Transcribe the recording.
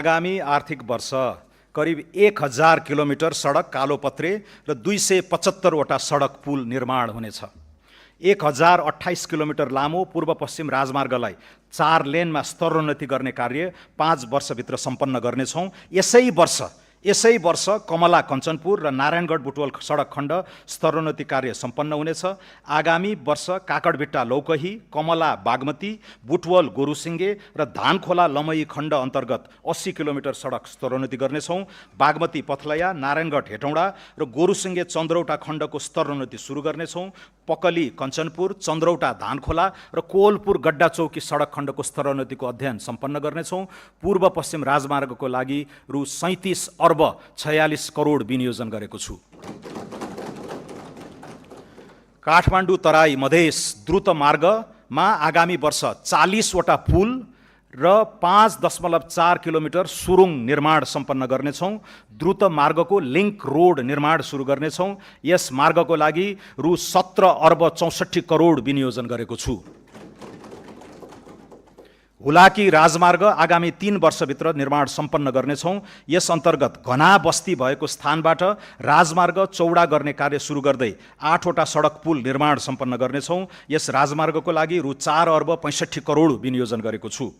आगामी आर्थिक वर्ष करिब 1000 किलोमिटर सडक कालोपत्रे र 275वटा सडक पुल निर्माण हुनेछ। 1028 किलोमिटर लामो पूर्व पश्चिम राजमार्गलाई 4 लेनमा स्तरोन्नति गर्ने कार्य 5 वर्षभित्र सम्पन्न गर्नेछौँ। यसै वर्ष कमला कञ्चनपुर र नारायणगढ बुटवल सडक खण्ड स्तरोन्नति कार्य सम्पन्न हुनेछ। आगामी वर्ष काकडभिट्टा लौकही, कमला बागमती, बुटवल गोरुसिङ्गे र धानखोला लमही खण्ड अन्तर्गत 80 किलोमिटर सडक स्तरोन्नति गर्नेछौँ। बागमती पथलया, नारायणगढ हेटौँडा र गोरुसिङ्गे चन्द्रौटा खण्डको स्तरोन्नति सुरु गर्नेछौँ। पकली कञ्चनपुर, चन्द्रौटा धानखोला र कोवलपुर गड्डा चौकी सडक खण्डको स्तरोन्नतिको अध्ययन सम्पन्न गर्नेछौँ। पूर्व पश्चिम राजमार्गको लागि रु 37 अर्ब 46 करोड विनियोजन गरेको छु। काठमाडौँ तराई मधेस द्रुत मार्गमा आगामी वर्ष 40वटा पुल र 5.4 किलोमिटर सुरुङ निर्माण सम्पन्न गर्नेछौँ। द्रुत मार्गको लिङ्क रोड निर्माण सुरु गर्नेछौँ। यस मार्गको लागि रु 17 अर्ब 64 करोड विनियोजन गरेको छु। हुलाकी राजमार्ग आगामी 3 वर्षभित्र निर्माण सम्पन्न गर्नेछौँ। यस अन्तर्गत घना बस्ती भएको स्थानबाट राजमार्ग चौडा गर्ने कार्य सुरु गर्दै 8वटा सडक पुल निर्माण सम्पन्न गर्नेछौँ। यस राजमार्गको लागि रु 4 अर्ब 65 करोड विनियोजन गरेको छु।